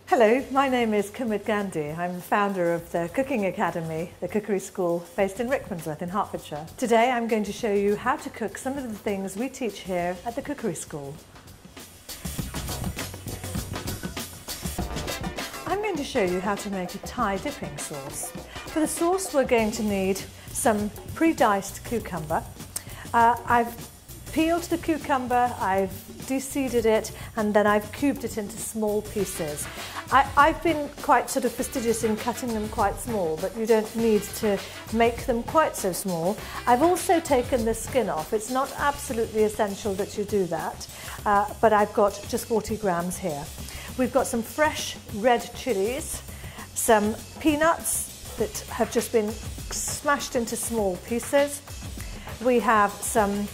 Hello, my name is Kumud Gandhi. I'm the founder of the Cooking Academy, the cookery school based in Rickmansworth in Hertfordshire. Today I'm going to show you how to cook some of the things we teach here at the cookery school. I'm going to show you how to make a Thai dipping sauce. For the sauce we're going to need some pre-diced cucumber. I've peeled the cucumber, I've de-seeded it, and then I've cubed it into small pieces. I've been quite sort of fastidious in cutting them quite small, but you don't need to make them quite so small. I've also taken the skin off. It's not absolutely essential that you do that, but I've got just 40 grams here. We've got some fresh red chilies, some peanuts that have just been smashed into small pieces. We have some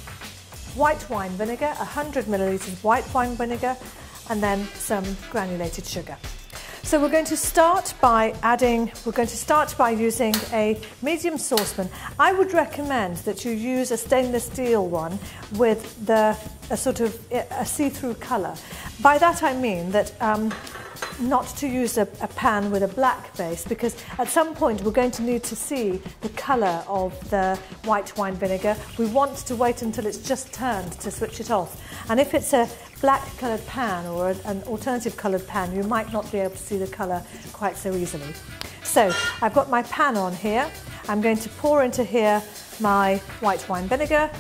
white wine vinegar, 100 millilitres white wine vinegar, and then some granulated sugar. So we're going to start by using a medium saucepan. I would recommend that you use a stainless steel one with a sort of a see-through colour. By that I mean that not to use a pan with a black base, because at some point we're going to need to see the colour of the white wine vinegar. We want to wait until it's just turned to switch it off. And if it's a black coloured pan or an alternative coloured pan, you might not be able to see the colour quite so easily. So I've got my pan on here. I'm going to pour into here my white wine vinegar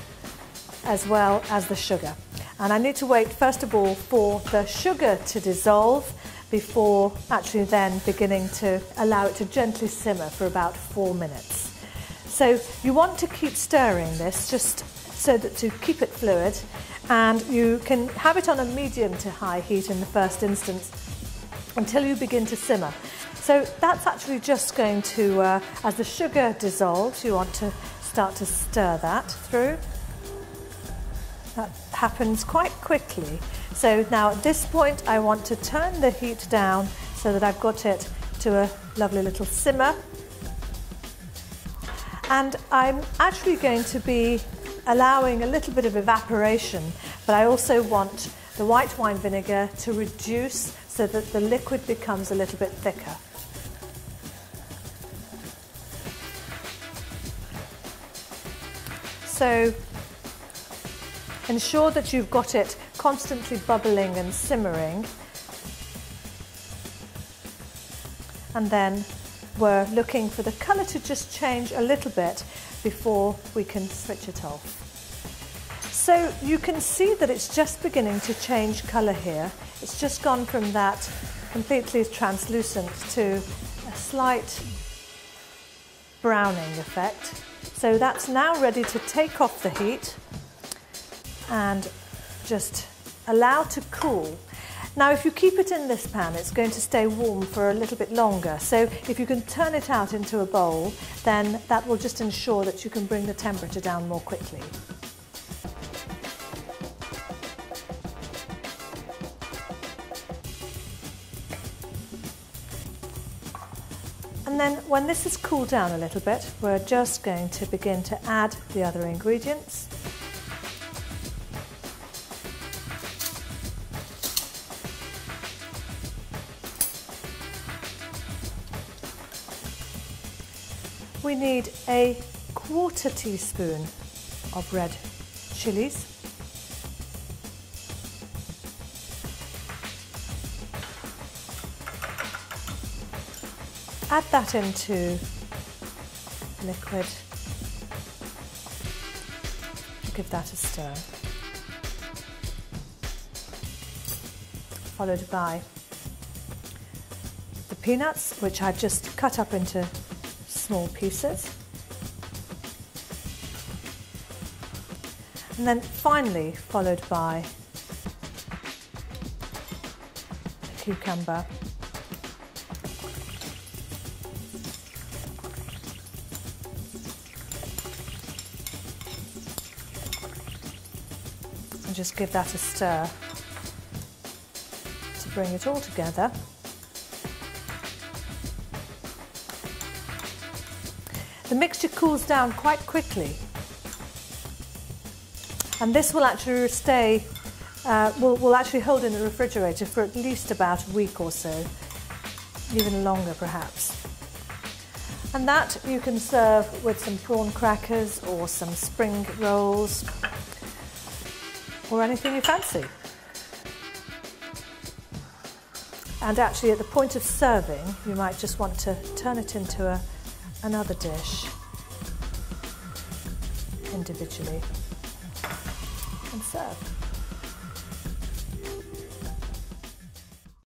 as well as the sugar. And I need to wait first of all for the sugar to dissolve before actually then beginning to allow it to gently simmer for about 4 minutes. So you want to keep stirring this just so that to keep it fluid, and you can have it on a medium to high heat in the first instance until you begin to simmer. So that's actually just going to, as the sugar dissolves, you want to start to stir that through. That happens quite quickly. So now at this point I want to turn the heat down so that I've got it to a lovely little simmer. And I'm actually going to be allowing a little bit of evaporation, but I also want the white wine vinegar to reduce so that the liquid becomes a little bit thicker. So ensure that you've got it constantly bubbling and simmering, and then we're looking for the colour to just change a little bit before we can switch it off. So you can see that it's just beginning to change colour here. It's just gone from that completely translucent to a slight browning effect. So that's now ready to take off the heat and just allow to cool. Now if you keep it in this pan, it's going to stay warm for a little bit longer, so if you can turn it out into a bowl, then that will just ensure that you can bring the temperature down more quickly. And then when this has cooled down a little bit, we're just going to begin to add the other ingredients. We need a 1/4 teaspoon of red chilies. Add that into liquid. Give that a stir. Followed by the peanuts, which I've just cut up into small pieces. And then finally followed by the cucumber. And just give that a stir to bring it all together. The mixture cools down quite quickly, and this will actually stay will actually hold in the refrigerator for at least about a week or so. even longer perhaps. And that you can serve with some prawn crackers or some spring rolls or anything you fancy. And actually at the point of serving, you might just want to turn it into another dish individually and serve.